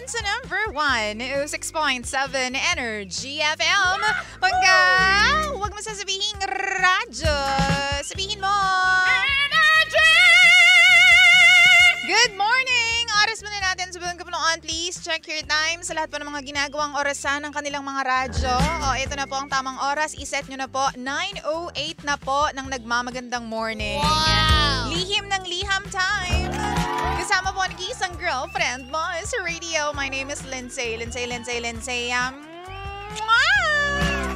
sa number 1, 6.7 Energy FM. Pagka, huwag mo sasabihin radyo. Sabihin mo, Energy! Good morning! Oras muna natin sa buong kapunuan. Please check your time sa lahat po ng mga ginagawang orasan ng kanilang mga radyo. Ito na po ang tamang oras. Iset nyo na po. 9:08 na po ng nagmamagandang morning. Wow! Lihim ng liham time. Kasama po nag-iisang girlfriend mo sa radio. My name is Lindsay.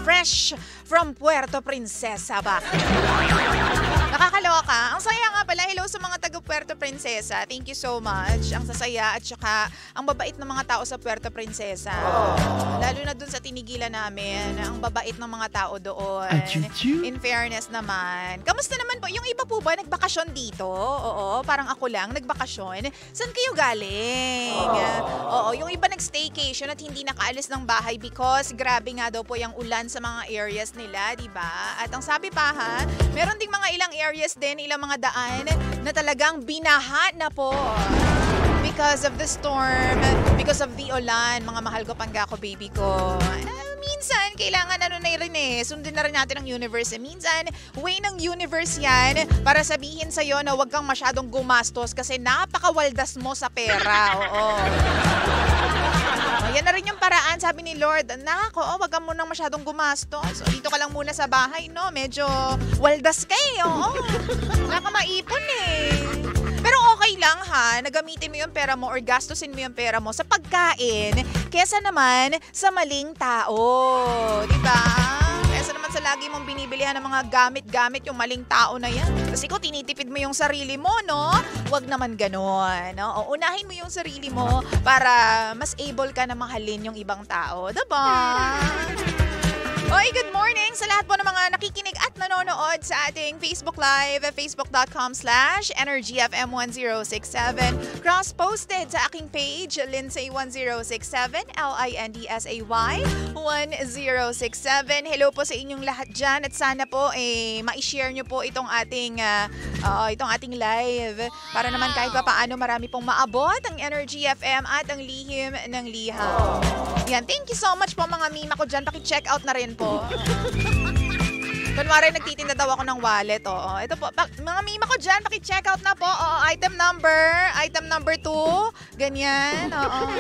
Fresh from Puerto Princesa ba? Nakakaloka. Ang saya nga pala. Hello sa mga taga Puerto Princesa. Thank you so much. Ang sasaya at saka ang babait ng mga tao sa Puerto Princesa. Lalo na dun sa tinigilan namin. Ang babait ng mga tao doon. In fairness naman. Kamusta naman po? Yung iba po ba nagbakasyon dito? Oo, parang ako lang nagbakasyon. Saan kayo galing? Oo, yung iba nag-staycation at hindi nakaalis ng bahay because grabe nga daw po yung ulan sa mga areas nila, di ba? At ang sabi pa ha, meron ding mga ilang areas din, ilang mga daan na talagang binaha na po. Because of the storm, because of the ulan, mga mahal ko panggako baby ko. Minsan, kailangan sundin na rin natin ang universe. Minsan, way ng universe yan para sabihin sa'yo na huwag kang masyadong gumastos kasi napakawaldas mo sa pera. Oo. Yan na rin yung paraan, sabi ni Lord. Wag ka munang masyadong gumastos. So, dito ka lang muna sa bahay, no? Medyo waldas ka eh, oo. Wala ka maipon eh. Pero okay lang ha, nagamitin mo yung pera mo or gastusin mo yung pera mo sa pagkain kesa naman sa maling tao. Diba? Kesa naman sa lagi mong binibilihan ng mga gamit-gamit yung maling tao na yan. Kasi kung tinitipid mo yung sarili mo, no? Huwag naman ganon. No? O, unahin mo yung sarili mo para mas able ka na mahalin yung ibang tao. Diba? Oy, good morning sa lahat po ng mga nakikinig at nanonood sa ating Facebook Live, facebook.com/energyfm1067. Cross-posted sa aking page, Lindsay1067, LINDSAY1067. Hello po sa inyong lahat dyan at sana po ma-share nyo po itong ating live para naman kahit pa paano marami pong maabot ang Energy FM at ang lihim ng liham. Yan, thank you so much po mga mima ko dyan. Paki-check out na rin po. Kunwari, nagtitinda daw ako ng wallet. Oo. Ito po, mga mima ko dyan, paki-check out na po. Oo, item number 2. Ganyan. Oo.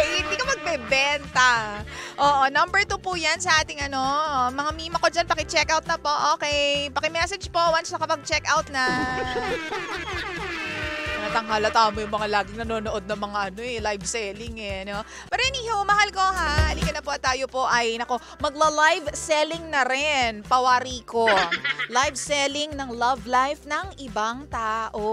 Hindi ka magbebenta. Oo, number 2 po yan sa ating mga mima ko dyan, paki-check out na po. Okay. Paki-message po once nakapag-check out na. Halata mo yung mga laging nanonood ng mga live selling no? Pero anyhow, mahal ko ha, halika na po tayo po ay magla-live selling na rin, pawari ko. Live selling ng love life ng ibang tao.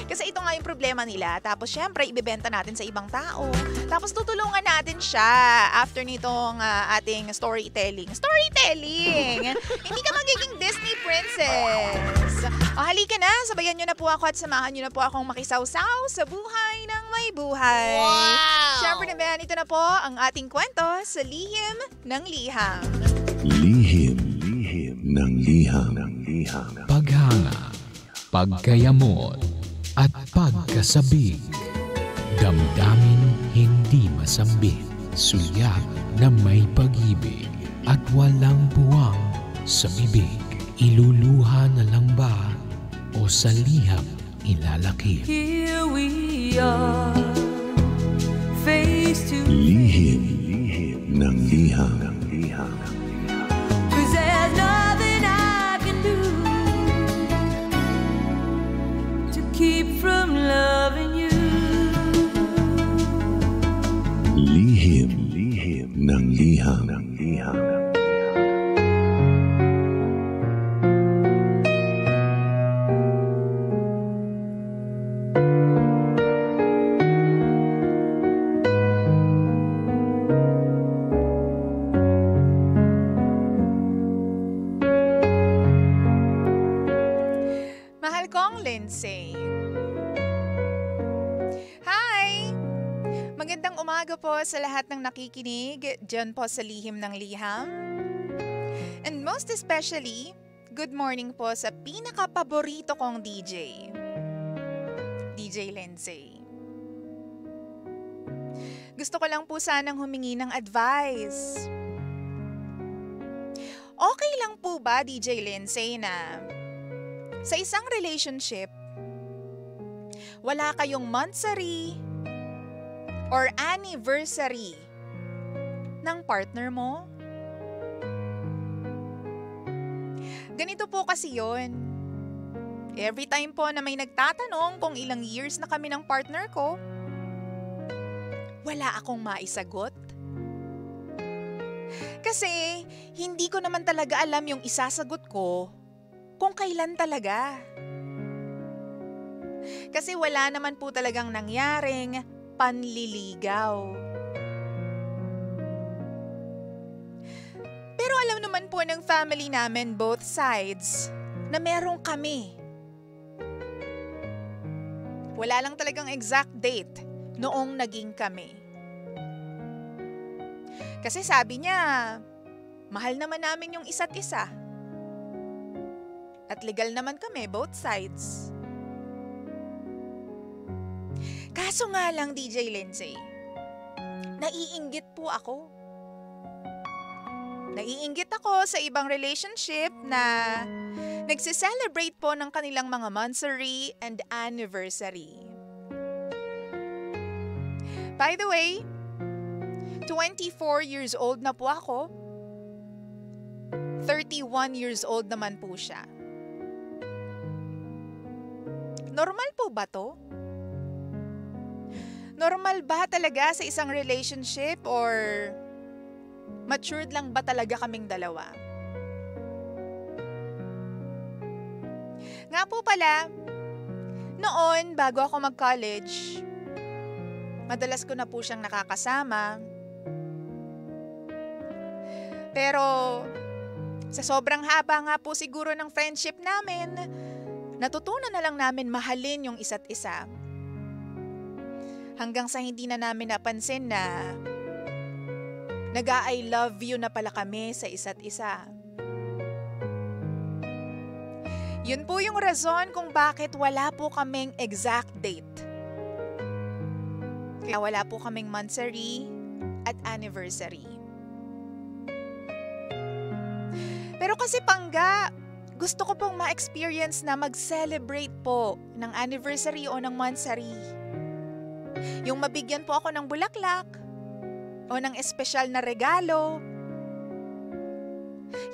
Kasi ito nga yung problema nila. Tapos syempre, ibebenta natin sa ibang tao. Tapos tutulungan natin siya after nitong ating storytelling. Hindi ka magiging Disney princess. Halika na, sabayan nyo na po ako at samahan nyo na po akong makisawsaw sa buhay ng may buhay. Wow! Siyempre naman, ito na po ang ating kwento sa Lihim ng Liham. Lihim ng Liham. Paghanga, pagkayamot, at pagkasabik. Damdamin hindi masambit. Sulyap na may pag-ibig at walang buwang sa bibig. Iluluha na lang ba o sa liham ilalakip? Here we are, face to Lihim ng Liham. 'cause there's nothing I can do to keep from loving you. Lihim ng Liham. Lindsay. Hi! Magandang umaga po sa lahat ng nakikinig dyan po sa Lihim ng Liham. And most especially, good morning po sa pinaka-paborito kong DJ, DJ Lindsay. Gusto ko lang po sanang humingi ng advice. Okay lang po ba, DJ Lindsay, na sa isang relationship, wala kayong monthsary or anniversary ng partner mo? Ganito po kasi yon. Every time po na may nagtatanong kung ilang years na kami ng partner ko, wala akong maisagot. Kasi hindi ko naman talaga alam yung isasagot ko kung kailan talaga. Kasi wala naman po talagang nangyaring panliligaw. Pero alam naman po ng family namin, both sides, na meron kami. Wala lang talagang exact date noong naging kami. Kasi sabi niya, mahal naman namin yung isa't isa. At legal naman kami, both sides. Kaso nga lang, DJ Lindsay, naiinggit po ako. Naiinggit ako sa ibang relationship na nagse-celebrate po ng kanilang mga monthsary and anniversary. By the way, 24 years old na po ako. 31 years old naman po siya. Normal po ba to? Normal ba talaga sa isang relationship or matured lang ba talaga kaming dalawa? Nga po pala, noon bago ako mag-college, madalas ko na po siyang nakakasama. Pero sa sobrang haba nga po siguro ng friendship namin, natutunan na lang namin mahalin yung isa't isa. Hanggang sa hindi na namin napansin na nag-I love you na pala kami sa isa't isa. Yun po yung rason kung bakit wala po kaming exact date. Kaya wala po kaming monthsary at anniversary. Pero kasi pangga, gusto ko pong ma-experience na mag-celebrate po ng anniversary o ng monthsary. Yung mabigyan po ako ng bulaklak o ng espesyal na regalo.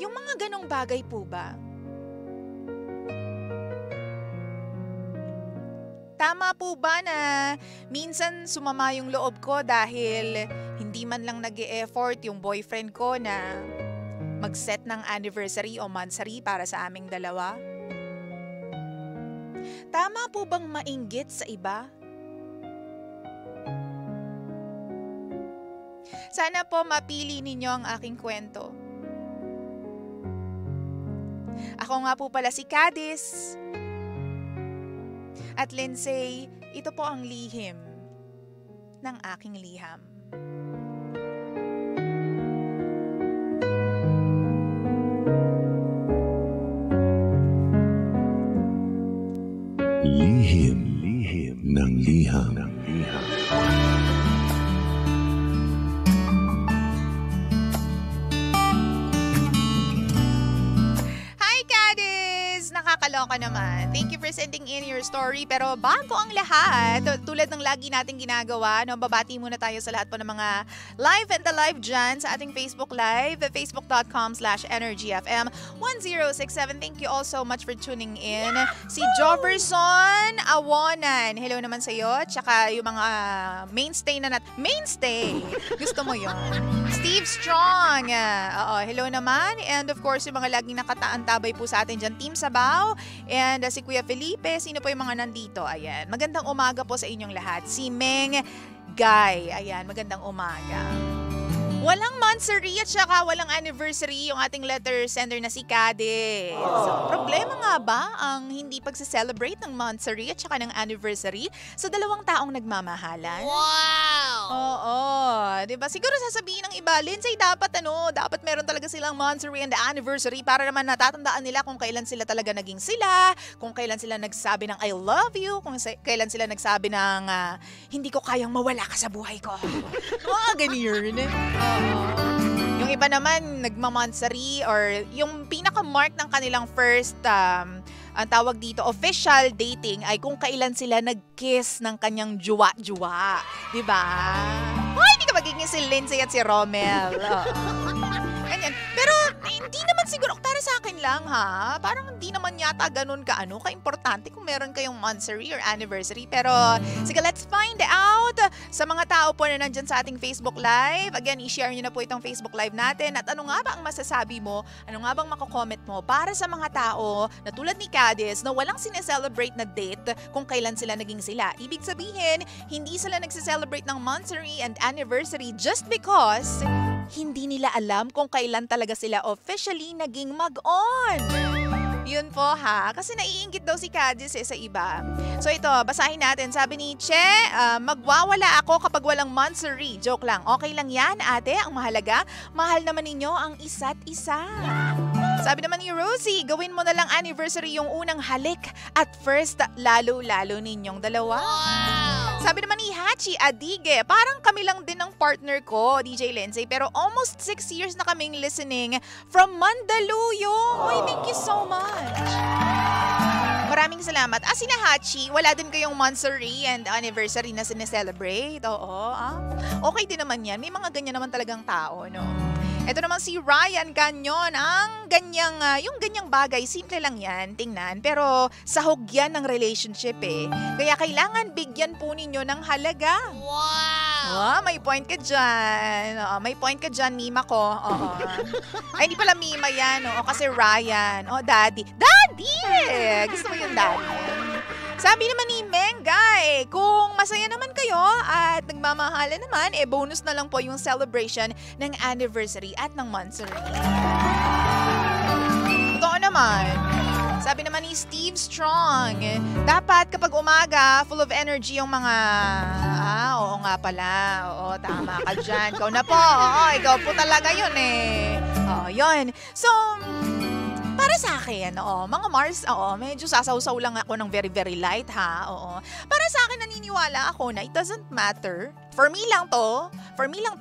Yung mga ganong bagay po ba? Tama po ba na minsan sumama yung loob ko dahil hindi man lang nag-e-effort yung boyfriend ko na mag-set ng anniversary o monthsary para sa aming dalawa? Tama po bang mainggit sa iba? Sana po mapili ninyo ang aking kwento. Ako nga po pala si Cadis. At Lindsay, ito po ang lihim ng aking liham. Lihim ng liham. Nakakaloka naman. Thank you for sending in your story. Pero bago ang lahat, tulad ng lagi nating ginagawa, no, babati muna tayo sa lahat po ng mga live and alive dyan sa ating Facebook Live, facebook.com/energyfm1067. Thank you all so much for tuning in. Si Joverson Awonan, hello naman sa iyo. Tsaka yung mga mainstay na mainstay! Gusto mo yon? Steve Strong, hello naman. And of course, yung mga laging nakataan-tabay po sa atin dyan, Team Sabaw, and si Kuya Felipe, sino po yung mga nandito? Ayan, magandang umaga po sa inyong lahat. Si Meng Guy, ayan, magandang umaga. Walang monthsary at saka walang anniversary yung ating letter sender na si Cadis. So, problema nga ba ang hindi pagsa-celebrate ng monthsary at saka ng anniversary sa dalawang taong nagmamahalan? Wow! Oo, 'di ba? Siguro sasabihin ng iba, Lindsay, dapat meron talaga silang monthsary and anniversary para naman natatandaan nila kung kailan sila talaga naging sila, kung kailan sila nagsabi ng I love you, kung kailan sila nagsabi ng hindi ko kayang mawala ka sa buhay ko. Mga ganyan. Yung iba naman nagmamonthsary or yung pinaka-mark ng kanilang first ang tawag dito, official dating ay kung kailan sila nag-kiss ng kanyang juwa-juwa. Diba? Ay, hindi ka magiging si Lindsay at si Romel. Ganyan. Pero hindi naman siguro, para sa akin lang ha, parang hindi naman yata ganun ka-importante kung meron kayong monthsary or anniversary. Pero sige, let's find out sa mga tao po na nandyan sa ating Facebook Live. Again, i-share nyo na po itong Facebook Live natin. At ano nga ba ang masasabi mo? Ano nga bang mako-comment mo para sa mga tao na tulad ni Cadiz na walang sineselebrate na date kung kailan sila naging sila? Ibig sabihin, hindi sila nagsiselebrate ng monthsary and anniversary just because hindi nila alam kung kailan talaga sila officially naging mag-on. Yun po ha. Kasi naiinggit daw si Cadiz sa iba. So ito, basahin natin. Sabi ni Che, magwawala ako kapag walang monthsary. Joke lang. Okay lang yan, ate. Ang mahalaga, mahal naman ninyo ang isa't isa. Sabi naman ni Rosie, gawin mo na lang anniversary yung unang halik at first lalo-lalo ninyong dalawa. Sabi naman ni Hachi Adige, parang kami lang din ng partner ko, DJ Lindsay, pero almost 6 years na kaming listening from Mandaluyong. Oy, thank you so much. Maraming salamat. Sina Hachi, wala din kayong monthsary and anniversary na sineselebrate? Oo. Okay din naman yan. May mga ganyan naman talagang tao, no? Ito naman si Ryan Canyon, yung ganyang bagay, simple lang yan, tingnan, pero sahog yan ng relationship eh. Kaya kailangan bigyan po ninyo ng halaga. Wow! May point ka dyan. May point ka dyan, Mima ko. Ay, hindi pala Mima yan, kasi Ryan. Daddy. Daddy! Gusto mo yung daddy. Sabi naman ni Mengay, kung masaya naman kayo at nagmamahalan naman, bonus na lang po yung celebration ng anniversary at ng monthsary. Totoo naman. Sabi naman ni Steve Strong, dapat kapag umaga, full of energy yung mga... oo nga pala. Oo, tama ka dyan. Ikaw na po. Ikaw po talaga yun eh. Yun. So... para sa akin, mga Mars, medyo sasaw-saw lang ako ng very, very light, ha? Para sa akin, naniniwala ako na it doesn't matter. For me lang to,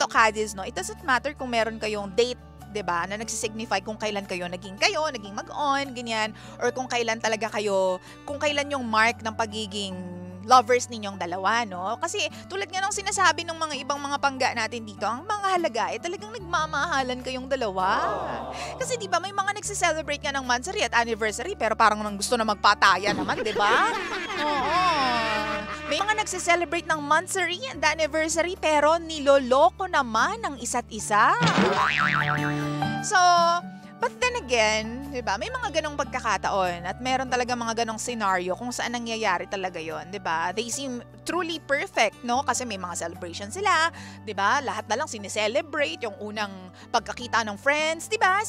Cadiz, no? It doesn't matter kung meron kayong date, 'di ba, na nagsisignify kung kailan kayo, naging mag-on, ganyan, or kung kailan yung mark ng pagiging lovers ninyong dalawa, no? Kasi tulad nga ng sinasabi ng mga ibang mga pangga natin dito, ang mga halaga talagang nagmamahalan kayong dalawa. Kasi 'di ba may mga nagse-celebrate nga ng monthsary at anniversary pero parang gusto na magpataya naman, 'di ba? Oo. May mga nagse-celebrate ng monthsary and anniversary pero niloloko naman ng isa't isa. So, but then again, diba, may mga ganong pagkakataon at meron talaga mga ganong scenario kung saan nangyayari talaga yon, diba? They seem truly perfect, no? Kasi may mga celebration sila, diba? Lahat na lang sineselebrate yung unang pagkakita ng friends, diba?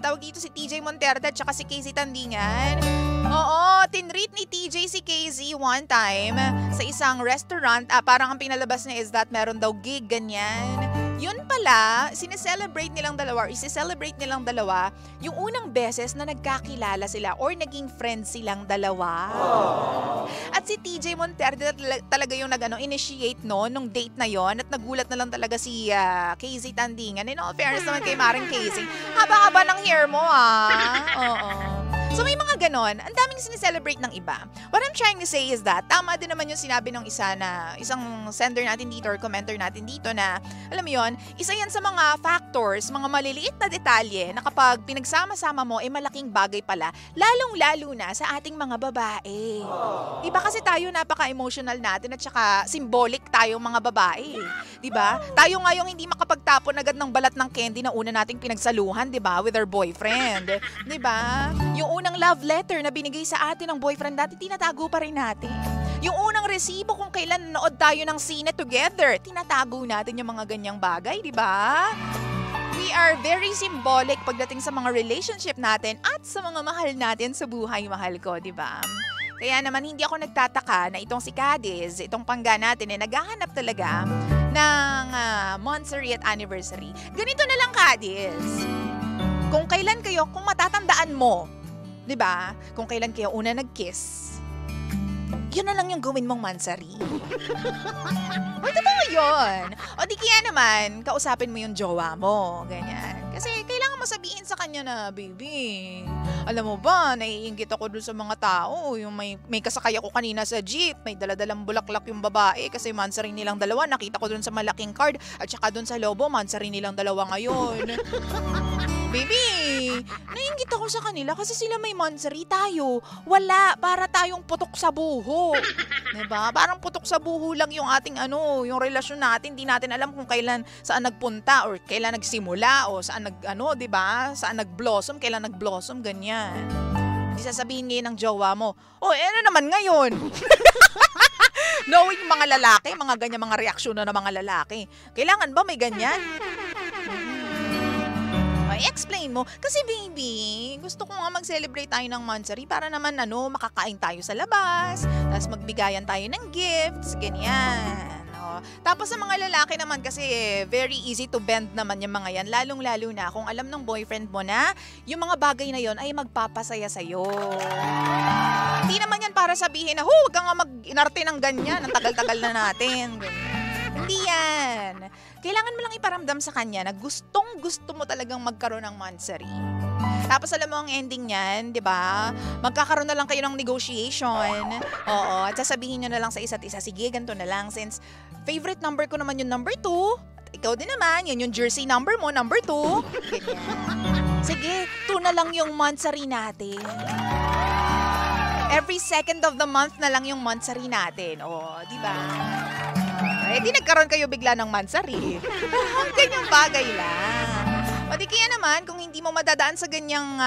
Tawag dito si TJ Monterde at saka si KZ Tandingan. Oo, tinreat ni TJ si KZ one time sa isang restaurant. Parang ang pinalabas niya is that meron daw gig, ganyan. Yun pala, sineselebrate nilang dalawa or isi-celebrate nilang dalawa yung unang beses na nagkakilala sila or naging friends silang dalawa. At si TJ Monterde talaga yung initiate nung date na yon at nagulat na lang talaga si KZ Tandingan. In all fairness naman kay Maring KZ, haba-haba ng hair mo Oo. So may mga ganon, ang daming sineselebrate ng iba. What I'm trying to say is that, tama din naman yung sinabi ng isang sender natin dito or commenter natin dito na, alam mo yun, isa yan sa mga factors, mga maliliit na detalye na kapag pinagsama-sama mo, malaking bagay pala, lalong-lalo na sa ating mga babae. Diba kasi tayo napaka-emotional natin at saka symbolic tayong mga babae. Diba? Tayo nga yung hindi makapagtapon agad ng balat ng candy na una nating pinagsaluhan, diba? With our boyfriend. Diba? Yung unang love letter na binigay sa atin ng boyfriend natin, tinatago pa rin natin. Yung unang resibo kung kailan nanood tayo ng sine together, tinatago natin yung mga ganyang bagay, di ba? We are very symbolic pagdating sa mga relationship natin at sa mga mahal natin sa buhay, mahal ko, di ba? Kaya naman hindi ako nagtataka na itong si Cadiz, itong pangga natin, naghahanap talaga ng monthsary at anniversary. Ganito na lang, Kadis. Kung matatandaan mo, 'di ba? Kung kailan kayo una nag-kiss, yun na lang yung gawin mong monthsary. O, totoo yun. O, di kaya naman, kausapin mo yung jowa mo. Ganyan. Kasi kailangan mo sabihin sa kanya na, baby, alam mo ba, naiinggit ako dun sa mga tao. Yung may kasakay ako kanina sa jeep, may daladalang bulaklak yung babae kasi monthsary nilang dalawa. Nakita ko dun sa malaking card at saka dun sa lobo, monthsary nilang dalawa ngayon. Baby, naiinggit ako sa kanila kasi sila may monthsary, tayo wala, para tayong putok sa buho. Diba? Parang putok sa buho lang yung ating yung relasyon natin. Di natin alam kung saan nagpunta or kailan nagsimula o saan diba? Saan nag-blossom, kailan nag-blossom, ganyan. Hindi sasabihin ngayon ng jowa mo, ano naman ngayon? Knowing mga lalaki, mga ganyan, mga reaksyon na ng mga lalaki. Kailangan ba may ganyan? I-explain mo. Kasi baby, gusto ko nga mag-celebrate tayo ng monthsary para naman makakain tayo sa labas, tapos magbigayan tayo ng gifts, ganyan. Tapos sa mga lalaki naman kasi very easy to bend naman yung mga yan, lalong-lalo na kung alam ng boyfriend mo na yung mga bagay na yon ay magpapasaya sa'yo. Hindi naman yan para sabihin na, huwag ka nga mag-inarte ng ganyan, ang tagal-tagal na natin. Ganyan. Hindi yan. Kailangan mo lang iparamdam sa kanya na gustong-gusto mo talagang magkaroon ng monthsary. Tapos alam mo ang ending niyan, 'di ba? Magkakaroon na lang kayo ng negotiation. Oo, at sasabihin niyo na lang sa isa't isa, sige, ganito na lang since favorite number ko naman yung number 2. At ikaw din naman, yan yung jersey number mo, number 2. Ganyan. Sige, 2 na lang yung monthsary natin. Every second of the month na lang yung monthsary natin. Oh, 'di ba? Di nagkaroon kayo bigla ng monthsary. Ganyang bagay lang. O di kaya naman, kung hindi mo madadaan sa ganyang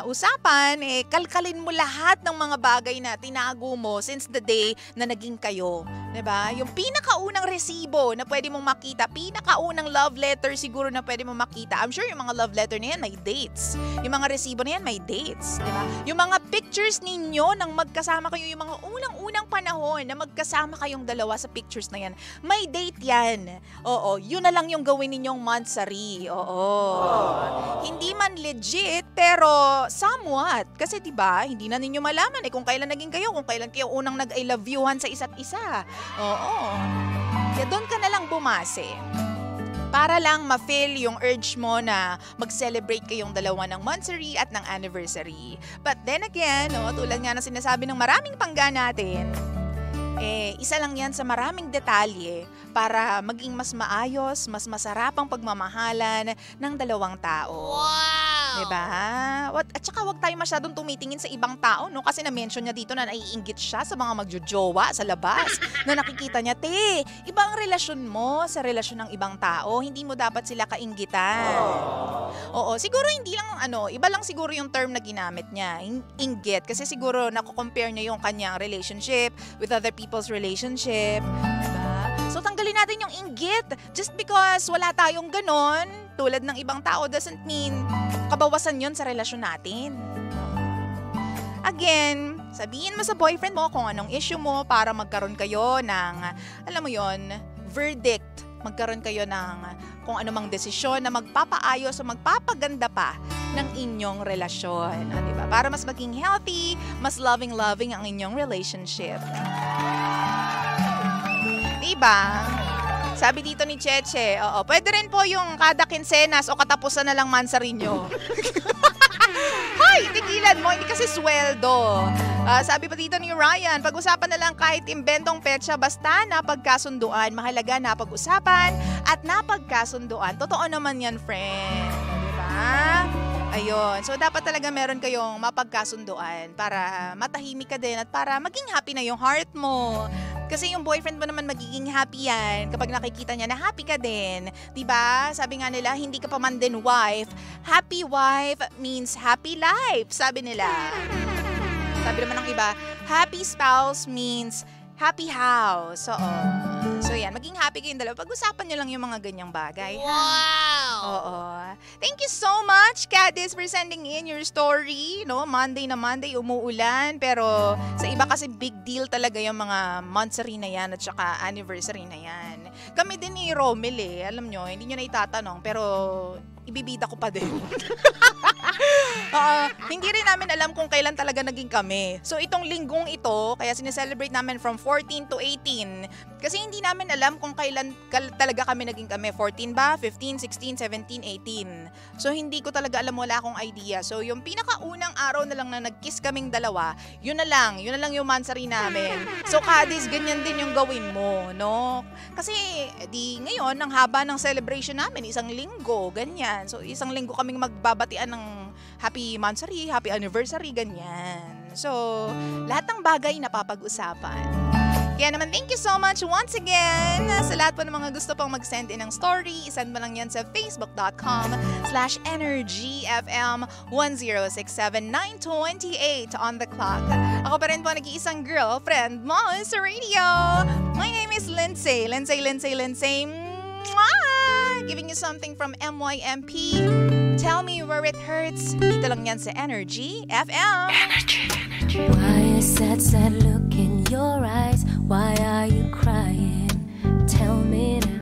usapan, kalkalin mo lahat ng mga bagay na tinago mo since the day na naging kayo. Diba? Yung pinakaunang resibo na pwede mong makita, pinakaunang love letter siguro na pwede mong makita. I'm sure yung mga love letter na yan may dates. Yung mga resibo na yan may dates. Diba? Yung mga pictures ninyo nang magkasama kayo, yung mga unang-unang panahon na magkasama kayong dalawa sa pictures na yan, may date yan. Oo, yun na lang yung gawin ninyong monthsary. Oo. Hindi man legit, pero somewhat. Kasi diba, hindi na ninyo malaman kung kailan naging kayo, kung kailan kayo unang nag-I love youhan sa isa't isa. Oo. Kaya doon ka na lang bumase. Para lang ma-feel yung urge mo na mag-celebrate kayong dalawa ng monthsary at ng anniversary. But then again, tulad nga na sinasabi ng maraming pangga natin, isa lang yan sa maraming detalye para maging mas maayos, mas masarap ang pagmamahalan ng dalawang tao. Wow! Diba? At saka huwag tayo masyadong tumitingin sa ibang tao, no? Kasi na-mention niya dito na naiinggit siya sa mga magjojowa sa labas. Na nakikita niya, iba ang relasyon mo sa relasyon ng ibang tao. Hindi mo dapat sila kainggitan. Oo, siguro hindi lang, iba lang siguro yung term na ginamit niya, inggit. Kasi siguro nako-compare niya yung kanyang relationship with other people's relationship. Diba? So tanggalin natin yung inggit. Just because wala tayong ganon, tulad ng ibang tao doesn't mean kabawasan yon sa relasyon natin. Again, sabihin mo sa boyfriend mo kung anong issue mo para magkaroon kayo ng, alam mo yon, verdict. Magkaroon kayo ng kung anumang desisyon na magpapaayos o magpapaganda pa ng inyong relasyon. Diba? Para mas maging healthy, mas loving-loving ang inyong relationship. Diba? Sabi dito ni Cheche, pwede rin po yung kada kinsenas o katapusan na lang monthsary nyo. Hoy, tigilan mo, hindi kasi sweldo. Sabi pa dito ni Ryan, pag-usapan na lang kahit imbentong petsa basta napagkasunduan. Mahalaga napag-usapan at napagkasunduan. Totoo naman yan, friend. Diba? Ayun. So, dapat talaga meron kayong mapagkasunduan para matahimik ka din at para maging happy na yung heart mo. Kasi yung boyfriend mo naman magiging happy yan kapag nakikita niya na happy ka din. Diba? Sabi nga nila, hindi ka pa man din wife. Happy wife means happy life, sabi nila. Sabi naman ng iba, happy spouse means happy house. So yan, maging happy kayong dalawa. Pag-usapan nyo lang yung mga ganyang bagay. Wow! Oo. Thank you so much, Cadis, for sending in your story. No, Monday na Monday, umuulan. Pero sa iba kasi big deal talaga yung mga monthsary na yan at saka anniversary na yan. Kami din ni Romel alam nyo, hindi nyo na itatanong, pero ibibida ko pa din. Hindi rin namin alam kung kailan talaga naging kami. So itong linggong ito, kaya sineselebrate namin from 14 to 18. Kasi hindi namin alam kung kailan talaga kami naging kami. 14 ba? 15, 16, 17, 18. So hindi ko talaga alam, wala akong idea. So yung pinakaunang araw na lang na nag-kiss kaming dalawa, yun na lang yung mansari namin. So Kadis, ganyan din yung gawin mo, no? Kasi di ngayon, ang haba ng celebration namin, isang linggo, ganyan. So isang linggo kaming magbabatian ng happy mansari, happy anniversary, ganyan. So lahat ng bagay napapag-usapan. Kaya naman, thank you so much once again sa lahat po ng mga gusto pang mag-send in ng story. Isend mo lang yan sa facebook.com/energyfm1067928 on the clock. Ako pa rin po nag-iisang girlfriend mo sa radio. My name is Lindsay. Lindsay. Mwah! Giving you something from MYMP. Tell me where it hurts. Dito lang yan sa Energy FM. Why is that sad look in your eyes?